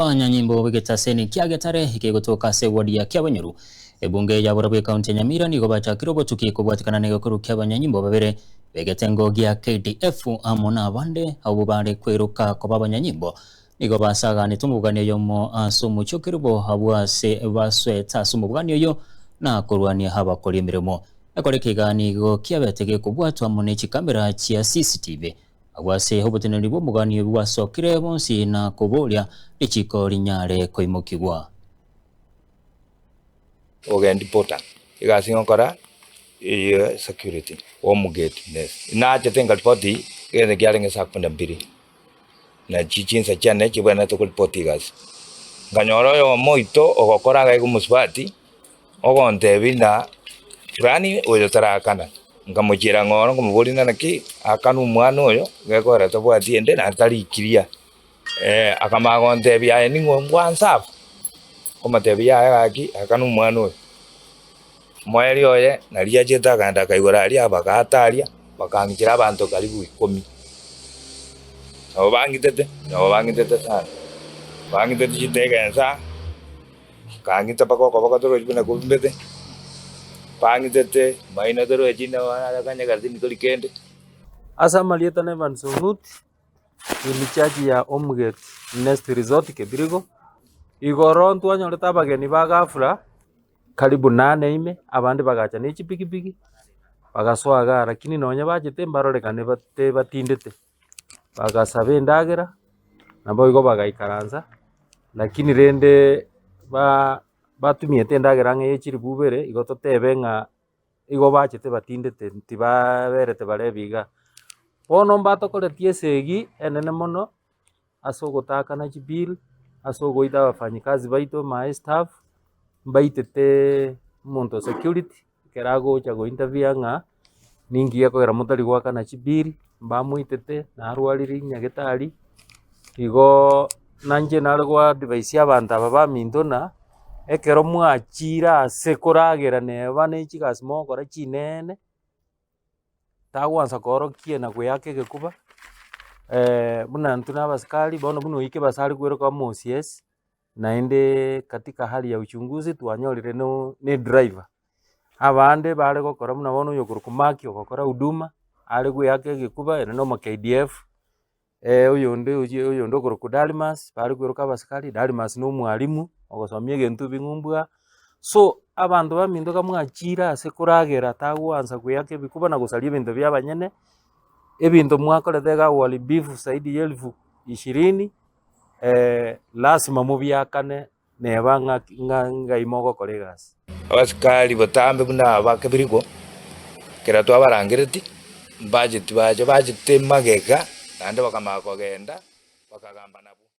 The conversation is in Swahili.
Nyanyimbo wigetaseni kiagetare ikigutuka se wadi ya Kiabanyuru ebunge ya Burabwe County Nyamira nigo bacha kirobo tukikubwatikana negakuru ky'abanyanyimbo babere begetengo gya KDF amona abande abo bari kweruka ko babanyanyimbo nigo basagane tumuganyo yomo asumu cyukirubo habwase baswe tasumuganyo yo na kurwania haba kuri imirimo ekore kiganigo kyabetege kubwatwa muniki kamera cia CCTV agwase hoboteneri bo muganyo bwasokire bonsi na kubolia ichiko linyare koimukigwa ogendi pota igasinga kora security omugate nes na chetenga poti ene gyalenge sakpenda mbiri na chichinsa chane chibana to poti gas nganyoro yo moito ogokora ga igumusbati ogontebi na rani oyo tarakana ngamuchira ngoro ngumubuli na naki akanu mwana oyo gekora to bwati ende na tari kiria akamagontebi aye ningo ngwansa komatebi ya aki akanu mwana oyo mweri oye naria cheta ganda kaigora aria bakataria bakangira abantu karibu 10 abo bangitete sana bangitete chitegenza kangita pakoko bakatoro ibina kumbete bangitete maina toro ejina wana kanya gardini tolikende asa malieta ne vansonut ni chaji ya Omugate Nest Resort Kebirigo igoron twanyoreta abageni bagafura karibu 8 ime abandi bagacha n'iki pikipiki bagaswaga lakini nonya bajete mbarorekane bate batindete bagasabe endagera nabo igo bagaikaranza lakini rende batumiete endagera ng'echiri bubere igo totebe ng'a igo bachete batindete ntibaberete barebiga bono mbatokoretie esegi enene mono ase ogotakana chibill ase ogoita abafanyikazi baito my staff baitete monto security keragocha go interview ng'a ningi yakogera motari gwakana chibill bamuitete narwariri nyagetari igo nanje narigwa advice y'abantu aba bamintona ekero mwachira ase koragera neba nechigasi mogokora chinene tagwansa korokie na gweyaka egekuba buna ntwe na abasikari bono buna oike basari kweroka MCS naende katika hali ya uchunguzi twanyorire ne driver abande bare gokora buna bono yogoro kumaki ogokora huduma ari gweyaka egekuba ere no KDF oyonde ogoro kudalimas bare kweroka abasikari dalimas no mwalimu ogosomia egento bingumbwa so abantu bamindoka mwachira ase koragera tagwansa gweyaka ebikuba na gosaria ebinto bya banyene ebinto mwakorete ga uharibifu zaidi ya 20,000 lazima mubyakane neba ngai mogokora egasi abasikari batambe buna bakebirigo kera twabarangireti budget mageka nande bakamako genda bakagamba nabo